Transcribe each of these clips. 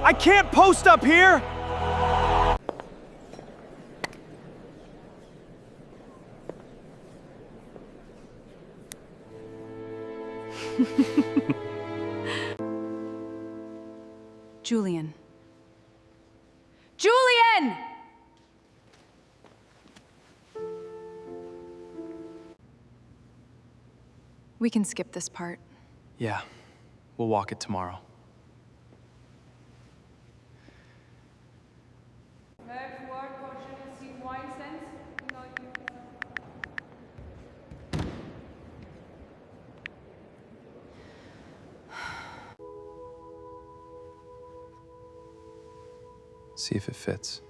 I can't post up here! Julian. Julian! We can skip this part. Yeah, we'll walk it tomorrow. See if it fits.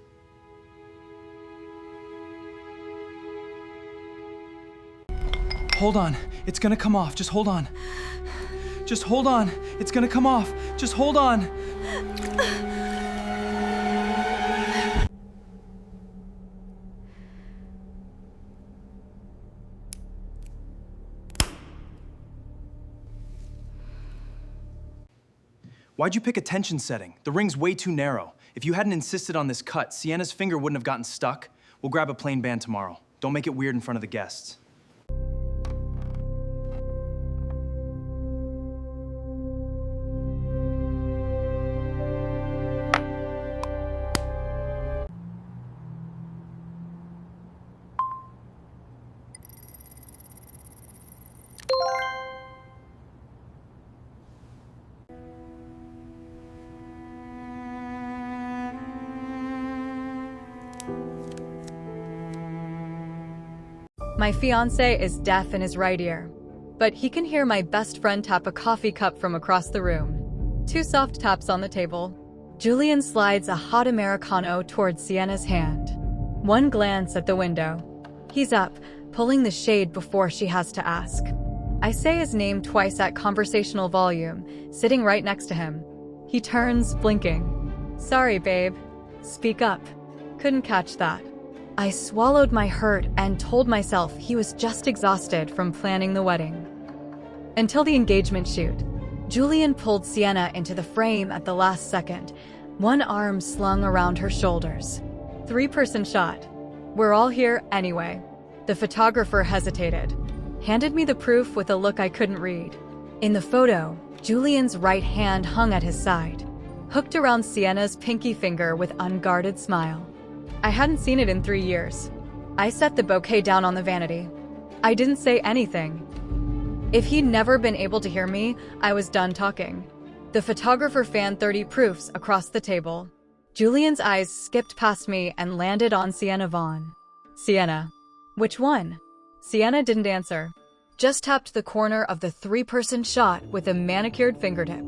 Hold on, it's gonna come off. Just hold on. Just hold on. It's gonna come off. Just hold on. Why'd you pick a tension setting? The ring's way too narrow. If you hadn't insisted on this cut, Sienna's finger wouldn't have gotten stuck. We'll grab a plain band tomorrow. Don't make it weird in front of the guests. My fiancé is deaf in his right ear, but he can hear my best friend tap a coffee cup from across the room. 2 soft taps on the table. Julian slides a hot Americano towards Sienna's hand. 1 glance at the window. He's up, pulling the shade before she has to ask. I say his name twice at conversational volume, sitting right next to him. He turns, blinking. Sorry, babe. Speak up. Couldn't catch that. I swallowed my hurt and told myself he was just exhausted from planning the wedding. Until the engagement shoot, Julian pulled Sienna into the frame at the last second, 1 arm slung around her shoulders. 3-person shot. We're all here anyway. The photographer hesitated, handed me the proof with a look I couldn't read. In the photo, Julian's right hand hung at his side, hooked around Sienna's pinky finger with unguarded smile. I hadn't seen it in 3 years. I set the bouquet down on the vanity. I didn't say anything. If he'd never been able to hear me, I was done talking. The photographer fanned 30 proofs across the table. Julian's eyes skipped past me and landed on Sienna Vaughn. Sienna. Which one? Sienna didn't answer. Just tapped the corner of the 3-person shot with a manicured fingertip.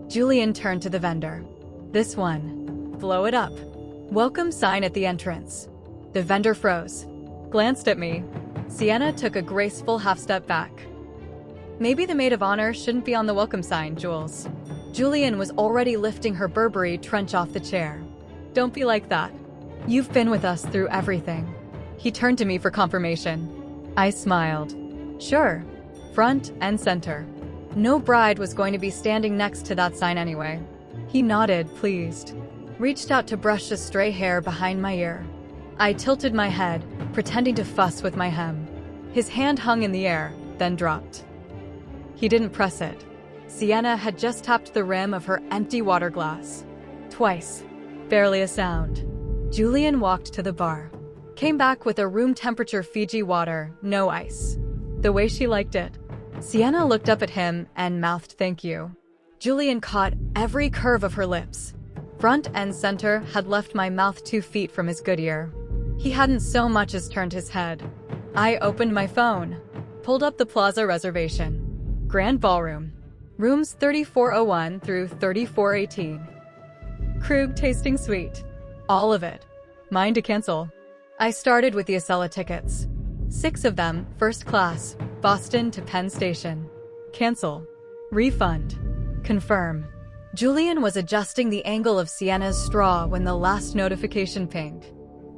Julian turned to the vendor. This one. Blow it up. Welcome sign at the entrance. The vendor froze, glanced at me. Sienna took a graceful half-step back. Maybe the maid of honor shouldn't be on the welcome sign, Jules. Julian was already lifting her Burberry trench off the chair. Don't be like that. You've been with us through everything. He turned to me for confirmation. I smiled. Sure, front and center. No bride was going to be standing next to that sign anyway. He nodded, pleased. Reached out to brush the stray hair behind my ear. I tilted my head, pretending to fuss with my hem. His hand hung in the air, then dropped. He didn't press it. Sienna had just tapped the rim of her empty water glass. Twice. Barely a sound. Julian walked to the bar. Came back with a room temperature Fiji water, no ice. The way she liked it. Sienna looked up at him and mouthed thank you. Julian caught every curve of her lips. Front and center had left my mouth 2 feet from his good ear. He hadn't so much as turned his head. I opened my phone, pulled up the plaza reservation. Grand Ballroom. Rooms 3401 through 3418. Krug tasting suite. All of it. Mine to cancel. I started with the Acela tickets. 6 of them, first class, Boston to Penn Station. Cancel. Refund. Confirm. Julian was adjusting the angle of Sienna's straw when the last notification pinged.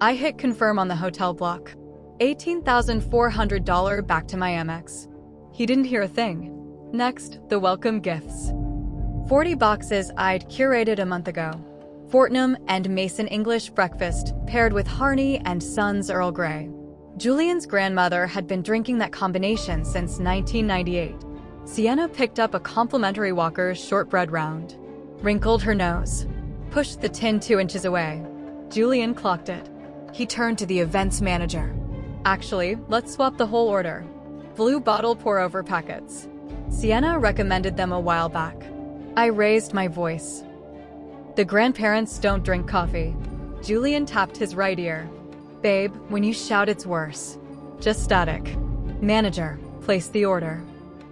I hit confirm on the hotel block. $18,400 back to my Amex. He didn't hear a thing. Next, the welcome gifts. 40 boxes I'd curated a month ago. Fortnum and Mason English breakfast paired with Harney and Sons Earl Grey. Julian's grandmother had been drinking that combination since 1998. Sienna picked up a complimentary Walker's shortbread round, wrinkled her nose, pushed the tin 2 inches away. Julian clocked it. He turned to the events manager. Actually, let's swap the whole order. Blue bottle pour-over packets. Sienna recommended them a while back. I raised my voice. The grandparents don't drink coffee. Julian tapped his right ear. Babe, when you shout it's worse. Just static. Manager, place the order.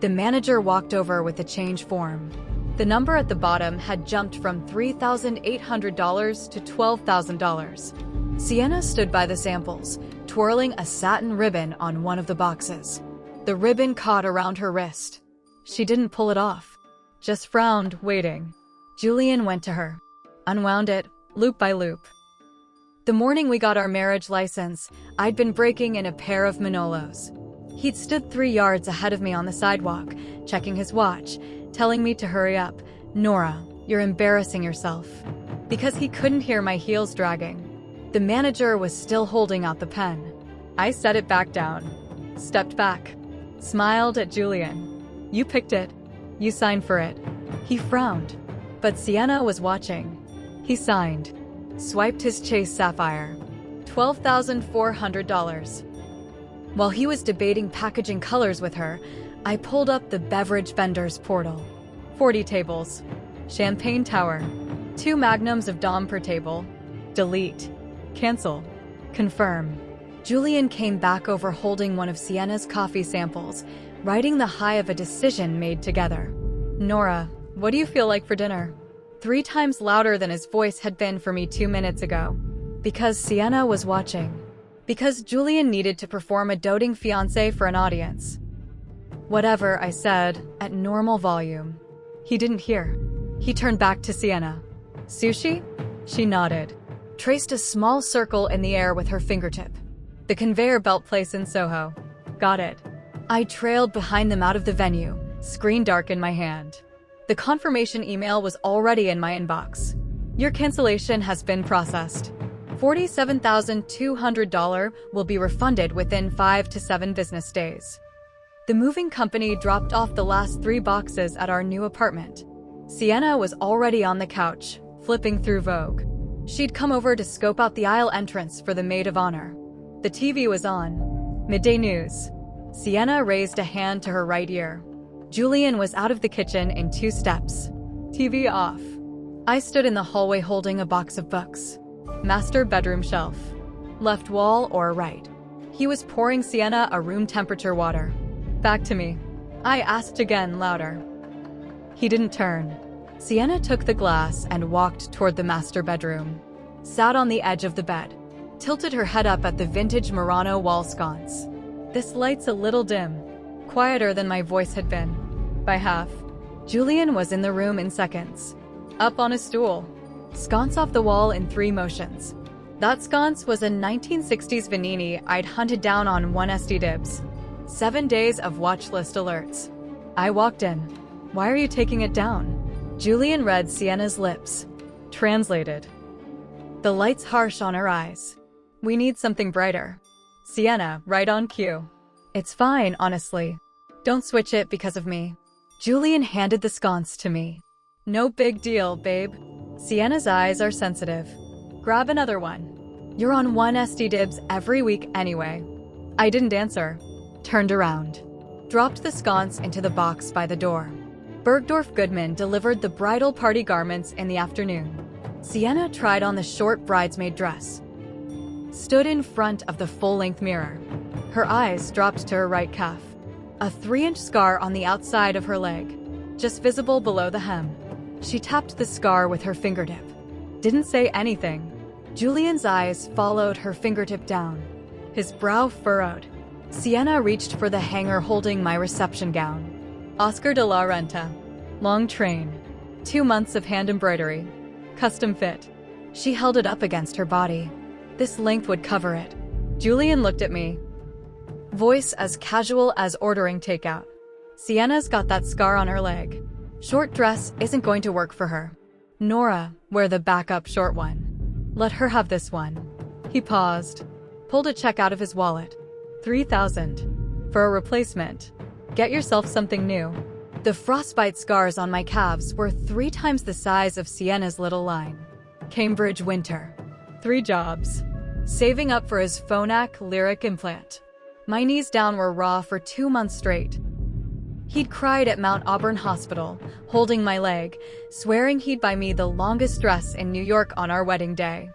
The manager walked over with the change form. The number at the bottom had jumped from $3,800 to $12,000. Sienna stood by the samples, twirling a satin ribbon on one of the boxes. The ribbon caught around her wrist. She didn't pull it off, just frowned, waiting. Julian went to her, unwound it, loop by loop. The morning we got our marriage license, I'd been breaking in a pair of Manolos. He'd stood 3 yards ahead of me on the sidewalk, checking his watch, telling me to hurry up. Nora, you're embarrassing yourself. Because he couldn't hear my heels dragging. The manager was still holding out the pen. I set it back down, stepped back, smiled at Julian. You picked it. You signed for it. He frowned, but Sienna was watching. He signed, swiped his Chase Sapphire. $12,400. While he was debating packaging colors with her, I pulled up the beverage vendor's portal. 40 tables. Champagne tower. 2 magnums of Dom per table. Delete. Cancel. Confirm. Julian came back over holding one of Sienna's coffee samples, riding the high of a decision made together. Nora, what do you feel like for dinner? 3 times louder than his voice had been for me 2 minutes ago. Because Sienna was watching. Because Julian needed to perform a doting fiancé for an audience. Whatever, I said, at normal volume. He didn't hear. He turned back to Sienna. Sushi? She nodded, traced a small circle in the air with her fingertip. The conveyor belt place in Soho. Got it. I trailed behind them out of the venue, screen dark in my hand. The confirmation email was already in my inbox. Your cancellation has been processed. $47,200 will be refunded within 5 to 7 business days. The moving company dropped off the last 3 boxes at our new apartment. Sienna was already on the couch, flipping through Vogue. She'd come over to scope out the aisle entrance for the maid of honor. The TV was on. Midday news. Sienna raised a hand to her right ear. Julian was out of the kitchen in 2 steps. TV off. I stood in the hallway holding a box of books. Master bedroom shelf. Left wall or right? He was pouring Sienna a room temperature water. Back to me. I asked again, louder. He didn't turn. Sienna took the glass and walked toward the master bedroom. Sat on the edge of the bed. Tilted her head up at the vintage Murano wall sconce. This light's a little dim. Quieter than my voice had been. By half. Julian was in the room in seconds. Up on a stool. Sconce off the wall in 3 motions. That sconce was a 1960s Vanini I'd hunted down on 1SD Dibs. 7 days of watch list alerts. I walked in. Why are you taking it down? Julian read Sienna's lips. Translated. The light's harsh on her eyes. We need something brighter. Sienna, right on cue. It's fine, honestly. Don't switch it because of me. Julian handed the sconce to me. No big deal, babe. Sienna's eyes are sensitive. Grab another one. You're on 1SD Dibs every week anyway. I didn't answer. Turned around. Dropped the sconce into the box by the door. Bergdorf Goodman delivered the bridal party garments in the afternoon. Sienna tried on the short bridesmaid dress. Stood in front of the full-length mirror. Her eyes dropped to her right calf. A 3-inch scar on the outside of her leg, just visible below the hem. She tapped the scar with her fingertip. Didn't say anything. Julian's eyes followed her fingertip down. His brow furrowed. Sienna reached for the hanger holding my reception gown. Oscar de la Renta. Long train. 2 months of hand embroidery. Custom fit. She held it up against her body. This length would cover it. Julian looked at me. Voice as casual as ordering takeout. Sienna's got that scar on her leg. Short dress isn't going to work for her. Nora, wear the backup short one. Let her have this one. He paused, pulled a check out of his wallet. 3,000. For a replacement. Get yourself something new. The frostbite scars on my calves were 3 times the size of Sienna's little line. Cambridge winter. 3 jobs. Saving up for his Phonak lyric implant. My knees down were raw for 2 months straight. He'd cried at Mount Auburn Hospital, holding my leg, swearing he'd buy me the longest dress in New York on our wedding day.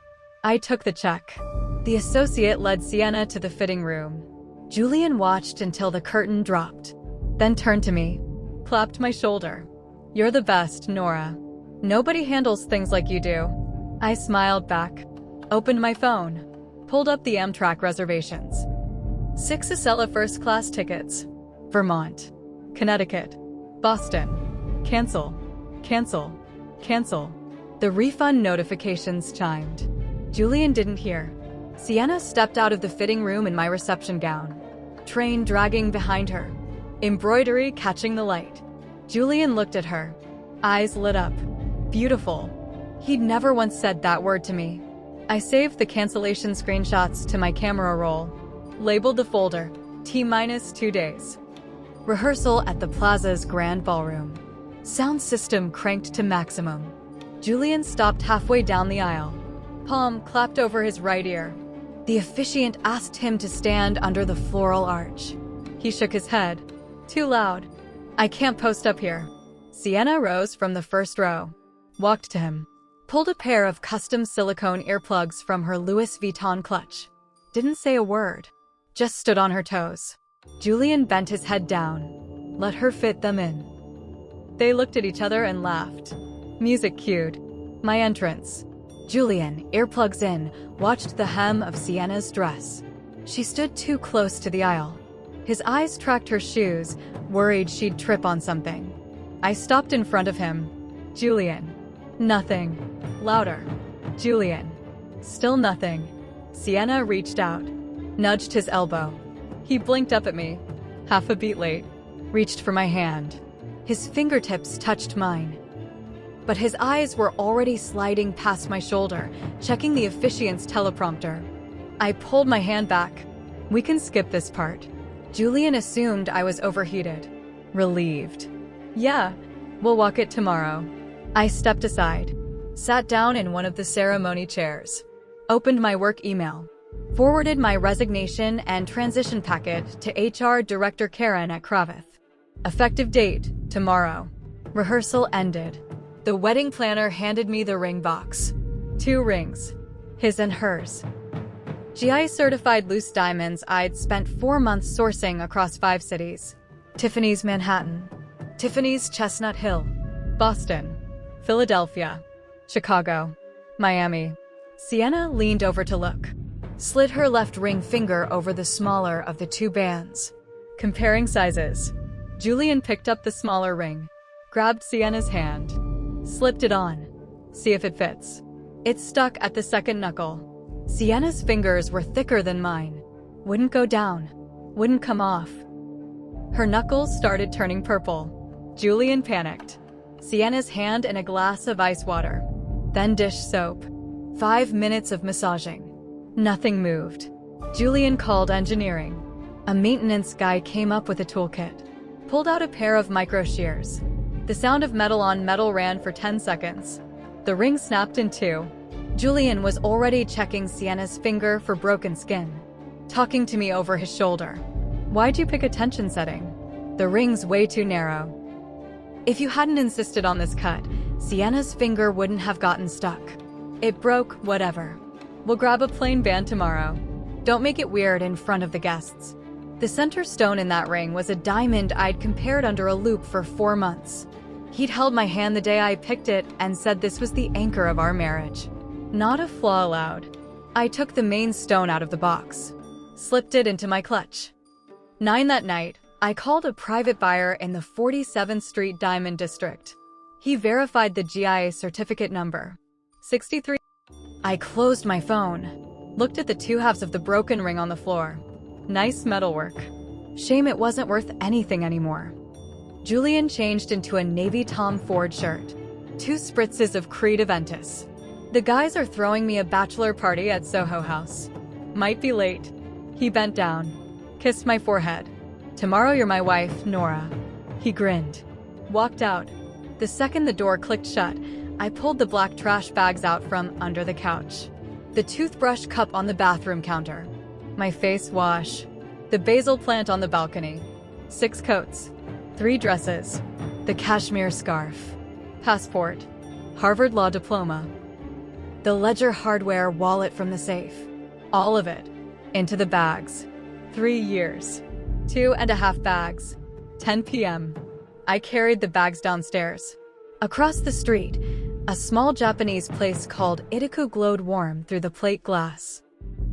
I took the check. The associate led Sienna to the fitting room. Julian watched until the curtain dropped, then turned to me, clapped my shoulder. You're the best, Nora. Nobody handles things like you do. I smiled back, opened my phone, pulled up the Amtrak reservations. 6 Acela first-class tickets. Vermont, Connecticut, Boston. Cancel, cancel, cancel. The refund notifications chimed. Julian didn't hear. Sienna stepped out of the fitting room in my reception gown. Train dragging behind her. Embroidery catching the light. Julian looked at her. Eyes lit up. Beautiful. He'd never once said that word to me. I saved the cancellation screenshots to my camera roll. Labeled the folder, T-2 days. Rehearsal at the Plaza's Grand Ballroom. Sound system cranked to maximum. Julian stopped halfway down the aisle. Palm clapped over his right ear. The officiant asked him to stand under the floral arch. He shook his head. Too loud. I can't post up here. Sienna rose from the first row, walked to him, pulled a pair of custom silicone earplugs from her Louis Vuitton clutch. Didn't say a word, just stood on her toes. Julian bent his head down, let her fit them in. They looked at each other and laughed. Music cued. My entrance. Julian, earplugs in, watched the hem of Sienna's dress. She stood too close to the aisle. His eyes tracked her shoes, worried she'd trip on something. I stopped in front of him. Julian. Nothing. Louder. Julian. Still nothing. Sienna reached out, nudged his elbow. He blinked up at me, half a beat late, reached for my hand. His fingertips touched mine. But his eyes were already sliding past my shoulder, checking the officiant's teleprompter. I pulled my hand back. We can skip this part. Julian assumed I was overheated. Relieved. Yeah, we'll walk it tomorrow. I stepped aside, sat down in one of the ceremony chairs, opened my work email, forwarded my resignation and transition packet to HR Director Karen at Kravith. Effective date, tomorrow. Rehearsal ended. The wedding planner handed me the ring box. 2 rings, his and hers. GI-certified loose diamonds I'd spent 4 months sourcing across 5 cities. Tiffany's Manhattan, Tiffany's Chestnut Hill, Boston, Philadelphia, Chicago, Miami. Sienna leaned over to look, slid her left ring finger over the smaller of the 2 bands. Comparing sizes. Julian picked up the smaller ring, grabbed Sienna's hand, slipped it on. See if it fits. It stuck at the second knuckle. Sienna's fingers were thicker than mine. Wouldn't go down. Wouldn't come off. Her knuckles started turning purple. Julian panicked. Sienna's hand in a glass of ice water. Then dish soap. 5 minutes of massaging. Nothing moved. Julian called engineering. A maintenance guy came up with a toolkit. Pulled out a pair of micro shears. The sound of metal on metal ran for 10 seconds. The ring snapped in 2. Julian was already checking Sienna's finger for broken skin, talking to me over his shoulder. Why'd you pick a tension setting? The ring's way too narrow. If you hadn't insisted on this cut, Sienna's finger wouldn't have gotten stuck. It broke, whatever. We'll grab a plain band tomorrow. Don't make it weird in front of the guests. The center stone in that ring was a diamond I'd compared under a loupe for 4 months. He'd held my hand the day I picked it and said this was the anchor of our marriage. Not a flaw allowed. I took the main stone out of the box, slipped it into my clutch. 9 that night, I called a private buyer in the 47th Street Diamond District. He verified the GIA certificate number. 63. I closed my phone, looked at the 2 halves of the broken ring on the floor. Nice metalwork. Shame it wasn't worth anything anymore. Julian changed into a navy Tom Ford shirt, 2 spritzes of Creed Aventus. The guys are throwing me a bachelor party at Soho House. Might be late. He bent down, kissed my forehead. Tomorrow you're my wife, Nora. He grinned. Walked out. The second the door clicked shut, I pulled the black trash bags out from under the couch. The toothbrush cup on the bathroom counter. My face wash. The basil plant on the balcony. 6 coats. 3 dresses. The cashmere scarf. Passport. Harvard Law diploma. The Ledger hardware wallet from the safe. All of it. Into the bags. 3 years. 2.5 bags. 10 p.m. I carried the bags downstairs. Across the street, a small Japanese place called Itaku glowed warm through the plate glass.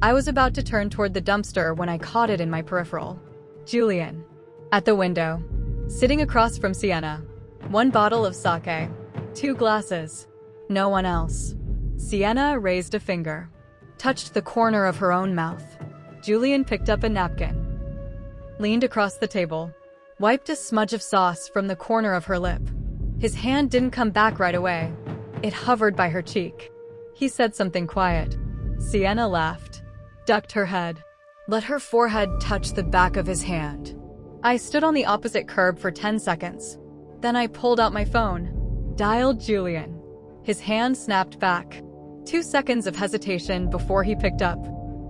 I was about to turn toward the dumpster when I caught it in my peripheral. Julian. At the window. Sitting across from Sienna. 1 bottle of sake. 2 glasses. No one else. Sienna raised a finger. Touched the corner of her own mouth. Julian picked up a napkin. Leaned across the table. Wiped a smudge of sauce from the corner of her lip. His hand didn't come back right away. It hovered by her cheek. He said something quiet. Sienna laughed. Ducked her head. Let her forehead touch the back of his hand. I stood on the opposite curb for 10 seconds. Then I pulled out my phone. Dialed Julian. His hand snapped back. 2 seconds of hesitation before he picked up.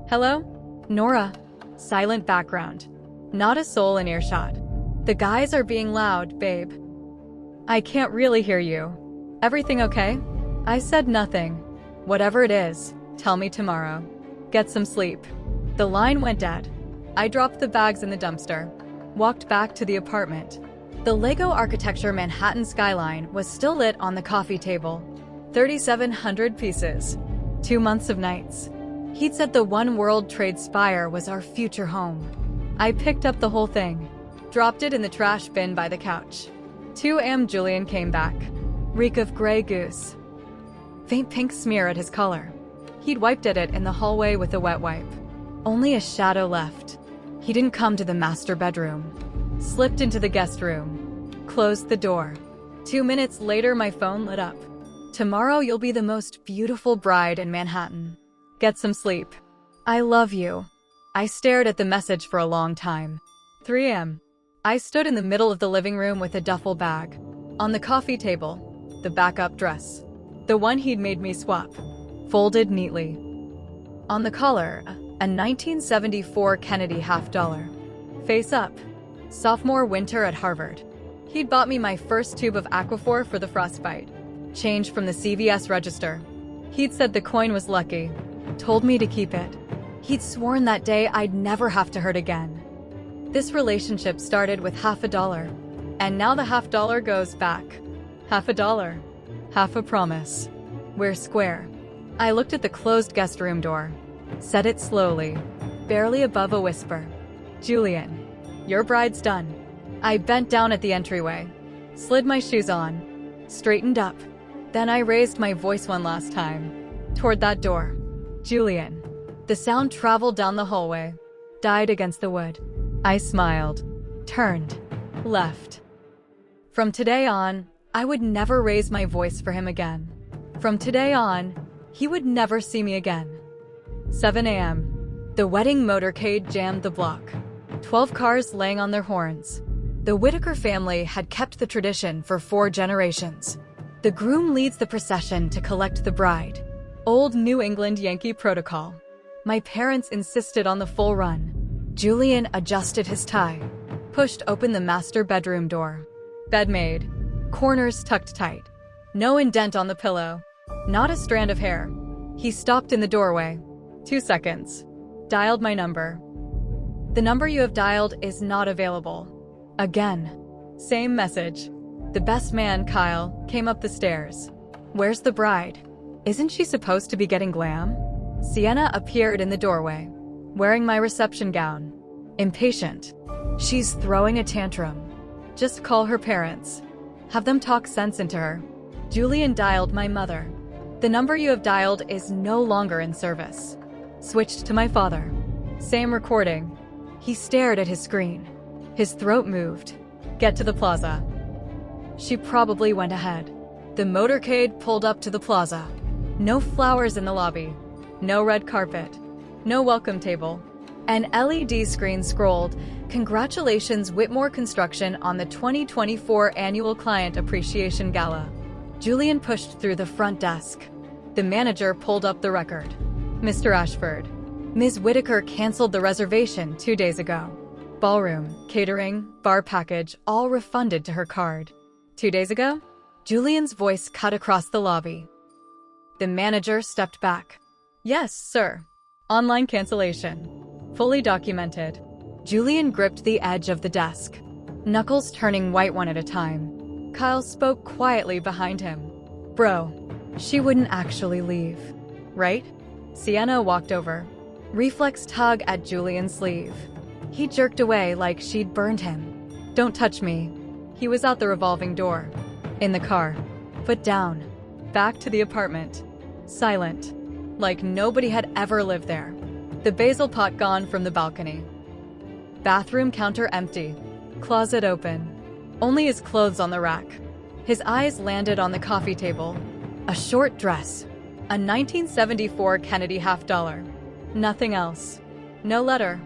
Hello? Nora. Silent background. Not a soul in earshot. The guys are being loud, babe. I can't really hear you. Everything okay? I said nothing. Whatever it is, tell me tomorrow. Get some sleep. The line went dead. I dropped the bags in the dumpster. Walked back to the apartment. The Lego architecture Manhattan skyline was still lit on the coffee table. 3,700 pieces. 2 months of nights. He'd said the One World Trade Spire was our future home. I picked up the whole thing. Dropped it in the trash bin by the couch. 2 a.m. Julian came back. Reek of gray goose. Faint pink smear at his collar. He'd wiped at it in the hallway with a wet wipe. Only a shadow left. He didn't come to the master bedroom. Slipped into the guest room. Closed the door. 2 minutes later, my phone lit up. Tomorrow you'll be the most beautiful bride in Manhattan. Get some sleep. I love you. I stared at the message for a long time. 3 a.m. I stood in the middle of the living room with a duffel bag. On the coffee table, the backup dress. The one he'd made me swap. Folded neatly. On the collar, a 1974 Kennedy $50. Face up. Sophomore winter at Harvard. He'd bought me my first tube of Aquaphor for the frostbite. Change from the CVS register. He'd said the coin was lucky. Told me to keep it. He'd sworn that day I'd never have to hurt again. This relationship started with $50, and now the $50 goes back. $50. Half a promise. We're square. I looked at the closed guest room door. Said it slowly, barely above a whisper. Julian, your bride's done. I bent down at the entryway. Slid my shoes on. Straightened up. Then I raised my voice one last time. Toward that door. Julian. The sound traveled down the hallway. Died against the wood. I smiled. Turned. Left. From today on, I would never raise my voice for him again. From today on, he would never see me again. 7 a.m. The wedding motorcade jammed the block. 12 cars laying on their horns. The Whitaker family had kept the tradition for 4 generations. The groom leads the procession to collect the bride. Old New England Yankee protocol. My parents insisted on the full run. Julian adjusted his tie. Pushed open the master bedroom door. Bed made. Corners tucked tight. No indent on the pillow. Not a strand of hair. He stopped in the doorway. 2 seconds. Dialed my number. The number you have dialed is not available. Again. Same message. The best man, Kyle, came up the stairs. Where's the bride? Isn't she supposed to be getting glam? Sienna appeared in the doorway, wearing my reception gown. Impatient. She's throwing a tantrum. Just call her parents. Have them talk sense into her. Julian dialed my mother. The number you have dialed is no longer in service. Switched to my father. Same recording. He stared at his screen. His throat moved. Get to the plaza. She probably went ahead. The motorcade pulled up to the plaza. No flowers in the lobby. No red carpet. No welcome table. An LED screen scrolled, "Congratulations Whitmore Construction on the 2024 Annual Client Appreciation Gala." Julian pushed through the front desk. The manager pulled up the record. "Mr. Ashford, Ms. Whitaker canceled the reservation 2 days ago. Ballroom, catering, bar package, all refunded to her card." 2 days ago? Julian's voice cut across the lobby. The manager stepped back. "Yes, sir. Online cancellation. Fully documented." Julian gripped the edge of the desk, knuckles turning white one at a time. Kyle spoke quietly behind him. "Bro, she wouldn't actually leave, right?" Sienna walked over. Reflex tug at Julian's sleeve. He jerked away like she'd burned him. "Don't touch me." He was out the revolving door. In the car. Foot down. Back to the apartment. Silent. Like nobody had ever lived there. The basil pot gone from the balcony. Bathroom counter empty. Closet open. Only his clothes on the rack. His eyes landed on the coffee table. A short dress. A 1974 Kennedy $50. Nothing else. No letter.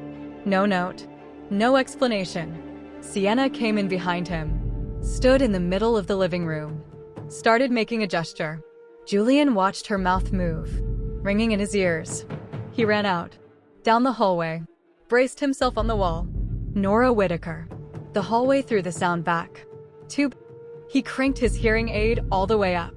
No note. No explanation. Sienna came in behind him. Stood in the middle of the living room. Started making a gesture. Julian watched her mouth move, ringing in his ears. He ran out. Down the hallway. Braced himself on the wall. Nora Whitaker. The hallway threw the sound back. He cranked his hearing aid all the way up.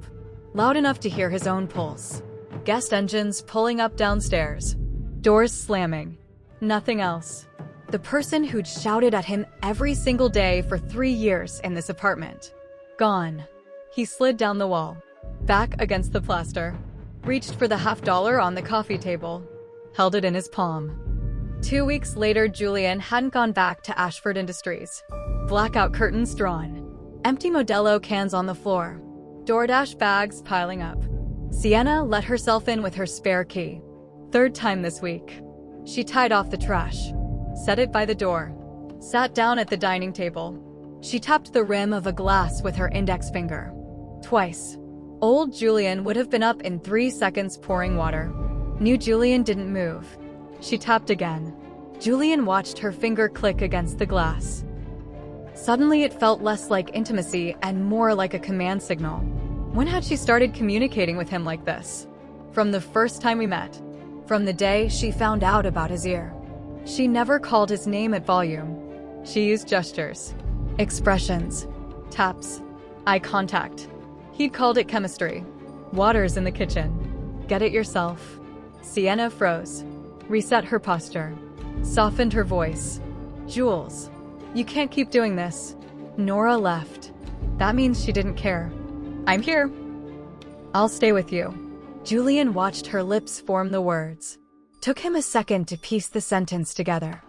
Loud enough to hear his own pulse. Guest engines pulling up downstairs. Doors slamming. Nothing else. The person who'd shouted at him every single day for 3 years in this apartment. Gone. He slid down the wall. Back against the plaster. Reached for the $50 on the coffee table. Held it in his palm. 2 weeks later, Julian hadn't gone back to Ashford Industries. Blackout curtains drawn. Empty Modelo cans on the floor. DoorDash bags piling up. Sienna let herself in with her spare key. 3rd time this week. She tied off the trash. Set it by the door. Sat down at the dining table. She tapped the rim of a glass with her index finger. Twice. Old Julian would have been up in 3 seconds pouring water. New Julian didn't move. She tapped again. Julian watched her finger click against the glass. Suddenly it felt less like intimacy and more like a command signal. When had she started communicating with him like this? From the first time we met. From the day she found out about his ear. She never called his name at volume. She used gestures. Expressions. Taps. Eye contact. He'd called it chemistry. Water's in the kitchen. Get it yourself. Sienna froze. Reset her posture. Softened her voice. Jules, you can't keep doing this. Nora left. That means she didn't care. I'm here. I'll stay with you. Julian watched her lips form the words. Took him a second to piece the sentence together.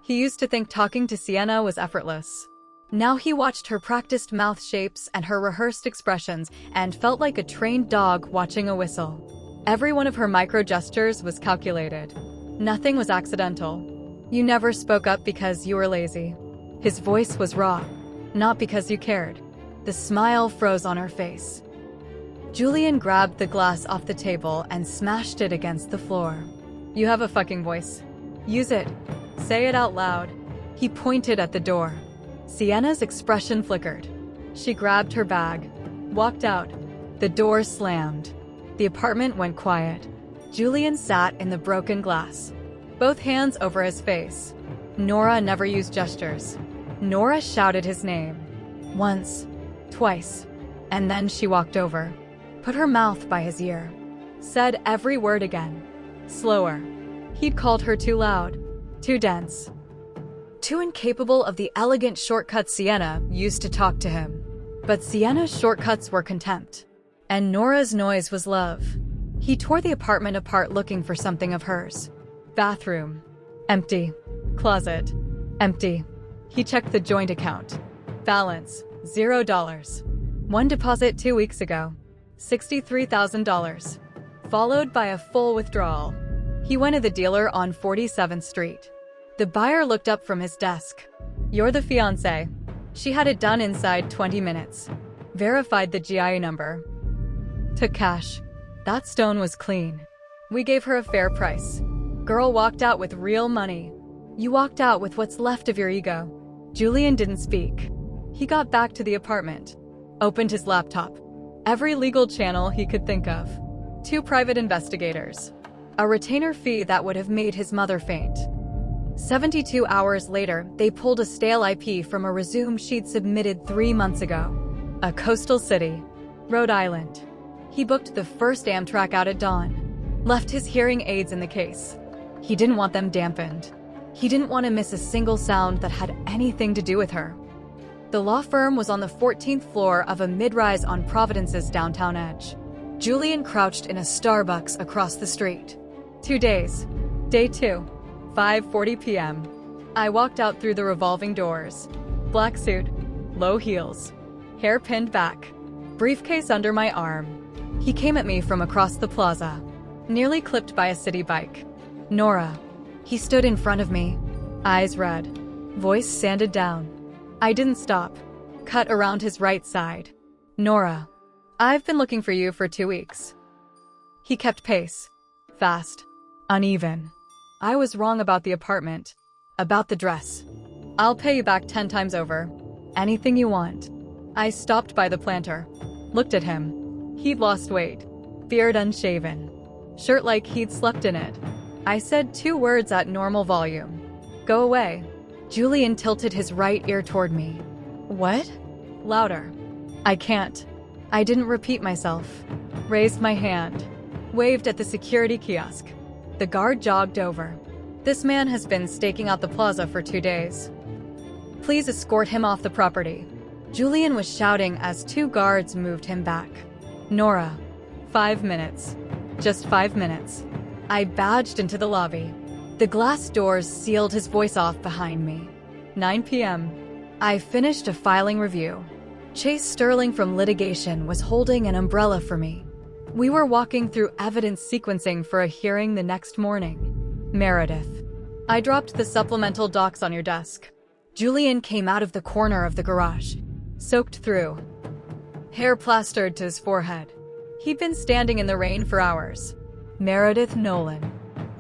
He used to think talking to Sienna was effortless. Now he watched her practiced mouth shapes and her rehearsed expressions and felt like a trained dog watching a whistle. Every one of her micro gestures was calculated. Nothing was accidental. You never spoke up because you were lazy. His voice was raw, not because you cared. The smile froze on her face. Julian grabbed the glass off the table and smashed it against the floor. You have a fucking voice. Use it. Say it out loud. He pointed at the door. Sienna's expression flickered. She grabbed her bag. Walked out. The door slammed. The apartment went quiet. Julian sat in the broken glass. Both hands over his face. Nora never used gestures. Nora shouted his name. Once. Twice. And then she walked over. Put her mouth by his ear. Said every word again. Slower. He'd called her too loud. Too dense. Too incapable of the elegant shortcuts Sienna used to talk to him. But Sienna's shortcuts were contempt. And Nora's noise was love. He tore the apartment apart looking for something of hers. Bathroom. Empty. Closet. Empty. He checked the joint account. Balance. $0. One deposit 2 weeks ago. $63,000. Followed by a full withdrawal. He went to the dealer on 47th Street. The buyer looked up from his desk. You're the fiancé. She had it done inside 20 minutes. Verified the GI number. Took cash. That stone was clean. We gave her a fair price. Girl walked out with real money. You walked out with what's left of your ego. Julian didn't speak. He got back to the apartment, opened his laptop. Every legal channel he could think of. 2 private investigators. A retainer fee that would have made his mother faint. 72 hours later, they pulled a stale IP from a resume she'd submitted 3 months ago. A coastal city, Rhode Island. He booked the first Amtrak out at dawn. Left his hearing aids in the case. He didn't want them dampened. He didn't want to miss a single sound that had anything to do with her. The law firm was on the 14th floor of a mid-rise on Providence's downtown edge. Julian crouched in a Starbucks across the street. 2 days. Day 2. 5:40 p.m. I walked out through the revolving doors. Black suit, low heels, hair pinned back, briefcase under my arm. He came at me from across the plaza, nearly clipped by a city bike. Nora. He stood in front of me, eyes red, voice sanded down. I didn't stop. Cut around his right side. Nora. I've been looking for you for 2 weeks. He kept pace. Fast. Uneven. I was wrong about the apartment. About the dress. I'll pay you back 10 times over. Anything you want. I stopped by the planter. Looked at him. He'd lost weight. Beard unshaven. Shirt like he'd slept in it. I said 2 words at normal volume. Go away. Julian tilted his right ear toward me. What? Louder. I can't. I didn't repeat myself. Raised my hand. Waved at the security kiosk. The guard jogged over. This man has been staking out the plaza for 2 days. Please escort him off the property. Julian was shouting as 2 guards moved him back. Nora. 5 minutes. Just 5 minutes. I badged into the lobby. The glass doors sealed his voice off behind me. 9 p.m. I finished a filing review. Chase Sterling from litigation was holding an umbrella for me. We were walking through evidence sequencing for a hearing the next morning. Meredith. I dropped the supplemental docs on your desk. Julian came out of the corner of the garage. Soaked through. Hair plastered to his forehead. He'd been standing in the rain for hours. Meredith Nolan.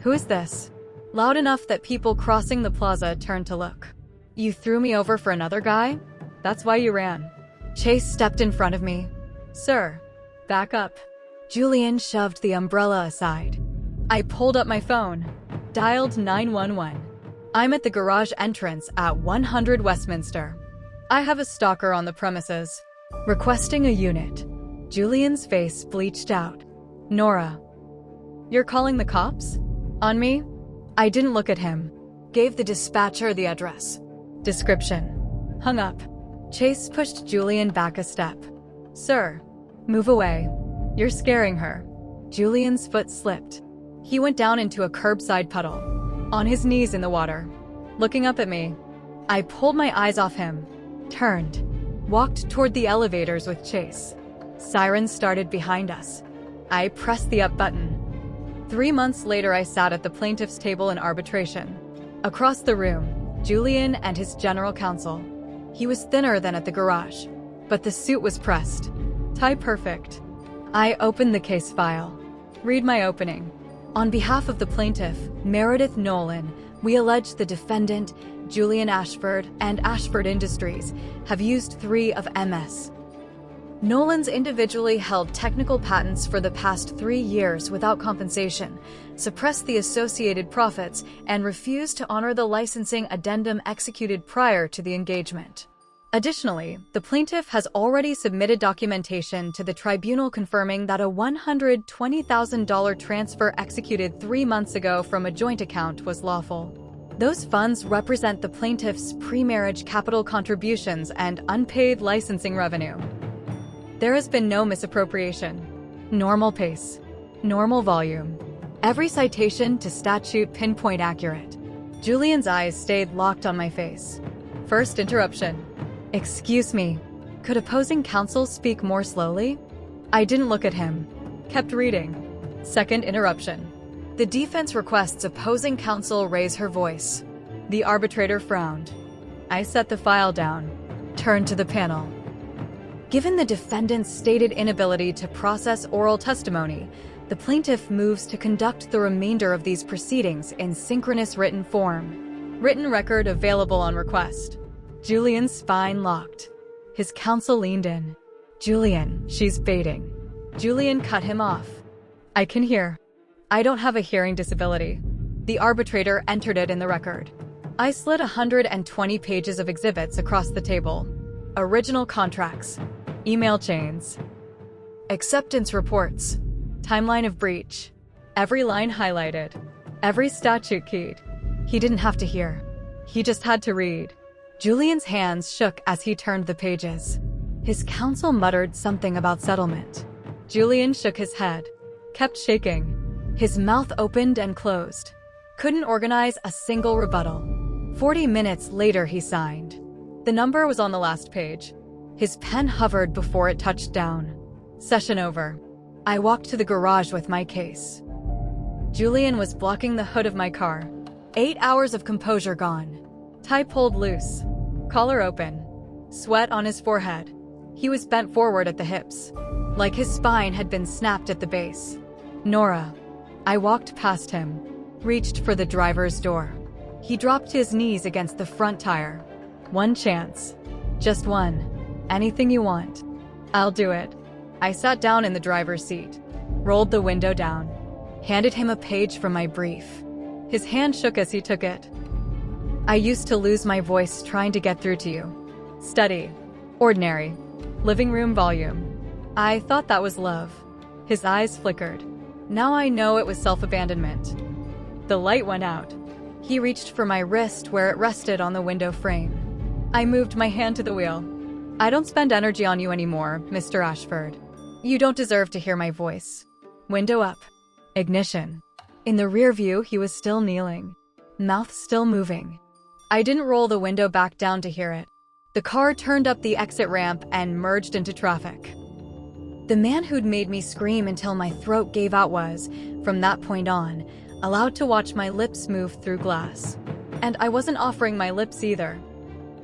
Who is this? Loud enough that people crossing the plaza turned to look. You threw me over for another guy? That's why you ran. Chase stepped in front of me. Sir, back up. Julian shoved the umbrella aside. I pulled up my phone. Dialed 911. I'm at the garage entrance at 100 Westminster. I have a stalker on the premises. Requesting a unit. Julian's face bleached out. Nora. You're calling the cops? On me? I didn't look at him. Gave the dispatcher the address. Description. Hung up. Chase pushed Julian back a step. Sir, move away. You're scaring her. Julian's foot slipped. He went down into a curbside puddle. On his knees in the water. Looking up at me. I pulled my eyes off him. Turned. Walked toward the elevators with Chase. Sirens started behind us. I pressed the up button. 3 months later, I sat at the plaintiff's table in arbitration. Across the room, Julian and his general counsel. He was thinner than at the garage, but the suit was pressed. Tie perfect. I opened the case file. Read my opening. On behalf of the plaintiff, Meredith Nolan, we allege the defendant, Julian Ashford, and Ashford Industries have used 3 of MS. Nolan's individually held technical patents for the past 3 years without compensation, suppressed the associated profits, and refused to honor the licensing addendum executed prior to the engagement. Additionally, the plaintiff has already submitted documentation to the tribunal confirming that a $120,000 transfer executed 3 months ago from a joint account was lawful. Those funds represent the plaintiff's pre-marriage capital contributions and unpaid licensing revenue. There has been no misappropriation. Normal pace. Normal volume. Every citation to statute pinpoint accurate. Julian's eyes stayed locked on my face. First interruption. Excuse me. Could opposing counsel speak more slowly? I didn't look at him. Kept reading. Second interruption. The defense requests opposing counsel raise her voice. The arbitrator frowned. I set the file down. Turned to the panel. Given the defendant's stated inability to process oral testimony, the plaintiff moves to conduct the remainder of these proceedings in synchronous written form. Written record available on request. Julian's spine locked. His counsel leaned in. Julian, she's baiting. Julian cut him off. I can hear. I don't have a hearing disability. The arbitrator entered it in the record. I slid 120 pages of exhibits across the table. Original contracts. Email chains. Acceptance reports. Timeline of breach. Every line highlighted. Every statute keyed. He didn't have to hear. He just had to read. Julian's hands shook as he turned the pages. His counsel muttered something about settlement. Julian shook his head. Kept shaking. His mouth opened and closed. Couldn't organize a single rebuttal. 40 minutes later, he signed. The number was on the last page. His pen hovered before it touched down. Session over. I walked to the garage with my case. Julian was blocking the hood of my car. 8 hours of composure gone. Tie pulled loose. Collar open. Sweat on his forehead. He was bent forward at the hips, like his spine had been snapped at the base. Nora. I walked past him, reached for the driver's door. He dropped his knees against the front tire. One chance. Just one. Anything you want. I'll do it. I sat down in the driver's seat, rolled the window down, handed him a page from my brief. His hand shook as he took it. I used to lose my voice trying to get through to you. Steady. Ordinary. Living room volume. I thought that was love. His eyes flickered. Now I know it was self-abandonment. The light went out. He reached for my wrist where it rested on the window frame. I moved my hand to the wheel. I don't spend energy on you anymore, Mr. Ashford. You don't deserve to hear my voice. Window up. Ignition. In the rear view, he was still kneeling. Mouth still moving. I didn't roll the window back down to hear it. The car turned up the exit ramp and merged into traffic. The man who'd made me scream until my throat gave out was, from that point on, allowed to watch my lips move through glass. And I wasn't offering my lips either.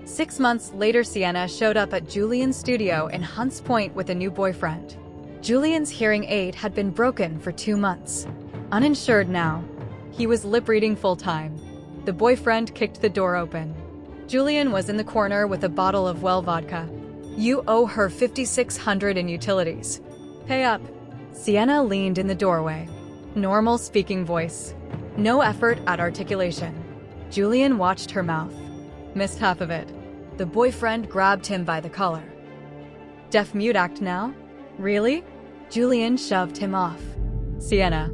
6 months later, Sienna showed up at Julian's studio in Hunts Point with a new boyfriend. Julian's hearing aid had been broken for 2 months. Uninsured now. He was lip-reading full-time. The boyfriend kicked the door open. Julian was in the corner with a bottle of well vodka. You owe her $5,600 in utilities. Pay up. Sienna leaned in the doorway. Normal speaking voice. No effort at articulation. Julian watched her mouth. Missed half of it. The boyfriend grabbed him by the collar. Deaf-mute act now? Really? Julian shoved him off. Sienna,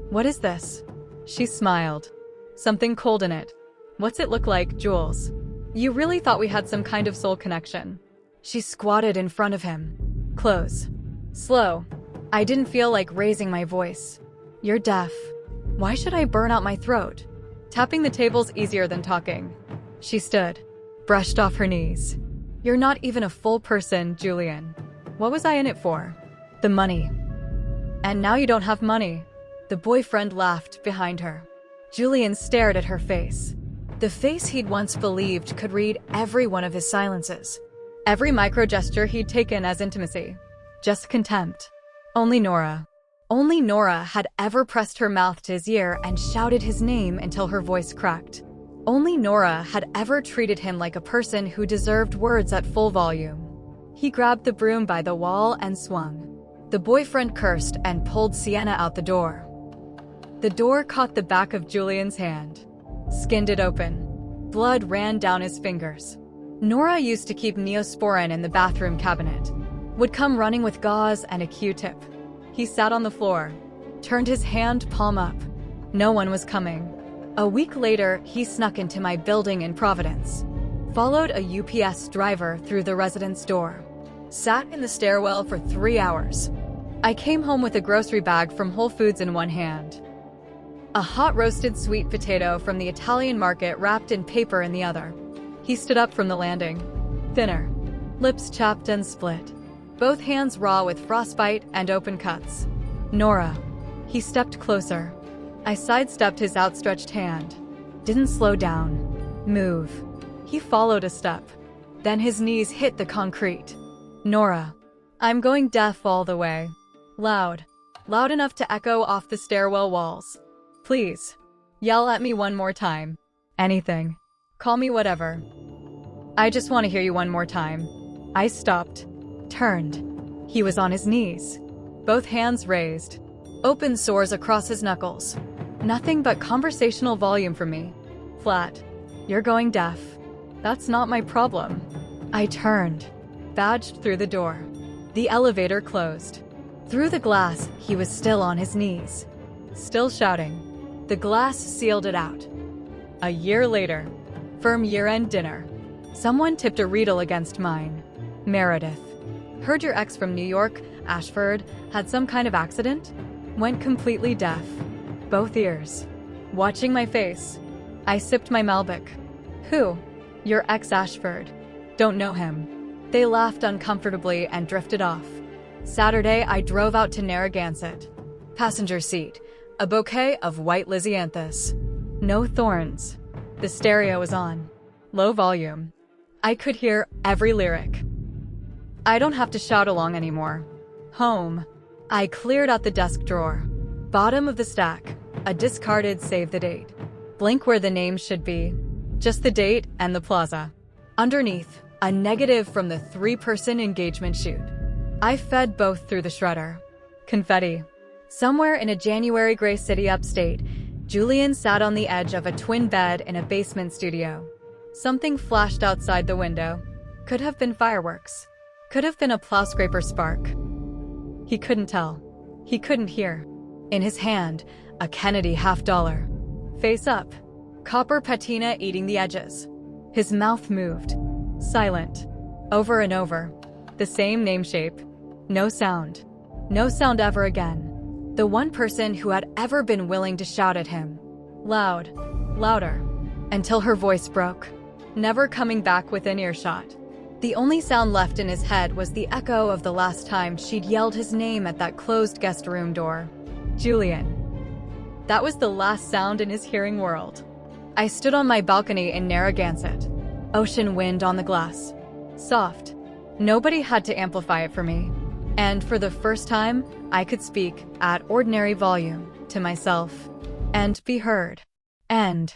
what is this? She smiled. Something cold in it. What's it look like, Jules? You really thought we had some kind of soul connection. She squatted in front of him. Close. Slow. I didn't feel like raising my voice. You're deaf. Why should I burn out my throat? Tapping the table's easier than talking. She stood, brushed off her knees. You're not even a full person, Julian. What was I in it for? The money. And now you don't have money. The boyfriend laughed behind her. Julian stared at her face. The face he'd once believed could read every one of his silences. Every micro-gesture he'd taken as intimacy. Just contempt. Only Nora had ever pressed her mouth to his ear and shouted his name until her voice cracked. Only Nora had ever treated him like a person who deserved words at full volume. He grabbed the broom by the wall and swung. The boyfriend cursed and pulled Sienna out the door. The door caught the back of Julian's hand. Skinned it open. Blood ran down his fingers. Nora used to keep Neosporin in the bathroom cabinet. Would come running with gauze and a Q-tip. He sat on the floor, turned his hand palm up. No one was coming. A week later, he snuck into my building in Providence. Followed a UPS driver through the residence door. Sat in the stairwell for 3 hours. I came home with a grocery bag from Whole Foods in one hand. A hot roasted sweet potato from the Italian market wrapped in paper in the other. He stood up from the landing. Thinner. Lips chapped and split. Both hands raw with frostbite and open cuts. Nora. He stepped closer. I sidestepped his outstretched hand. Didn't slow down. Move. He followed a step. Then his knees hit the concrete. Nora. I'm going deaf all the way. Loud. Loud enough to echo off the stairwell walls. Please. Yell at me one more time. Anything. Call me whatever. I just want to hear you one more time. I stopped. Turned. He was on his knees. Both hands raised. Open sores across his knuckles. Nothing but conversational volume for me. Flat. You're going deaf. That's not my problem. I turned. Badged through the door. The elevator closed. Through the glass, he was still on his knees. Still shouting. The glass sealed it out. A year later. Firm year-end dinner. Someone tipped a Riedel against mine. Meredith. Heard your ex from New York, Ashford, had some kind of accident? Went completely deaf. Both ears. Watching my face. I sipped my Malbec. Who? Your ex Ashford. Don't know him. They laughed uncomfortably and drifted off. Saturday, I drove out to Narragansett. Passenger seat. A bouquet of white lysianthus. No thorns. The stereo was on. Low volume. I could hear every lyric. I don't have to shout along anymore. Home. I cleared out the desk drawer. Bottom of the stack. A discarded save the date. Blank where the name should be. Just the date and the plaza. Underneath, a negative from the 3-person engagement shoot. I fed both through the shredder. Confetti. Somewhere in a January gray city upstate, Julian sat on the edge of a twin bed in a basement studio. Something flashed outside the window. Could have been fireworks. Could have been a plow scraper spark. He couldn't tell. He couldn't hear. In his hand, a Kennedy $50. Face up. Copper patina eating the edges. His mouth moved. Silent. Over and over. The same name shape. No sound. No sound ever again. The one person who had ever been willing to shout at him. Loud. Louder. Until her voice broke. Never coming back within earshot. The only sound left in his head was the echo of the last time she'd yelled his name at that closed guest room door. Julian. That was the last sound in his hearing world. I stood on my balcony in Narragansett. Ocean wind on the glass. Soft. Nobody had to amplify it for me. And for the first time, I could speak at ordinary volume to myself and be heard. End.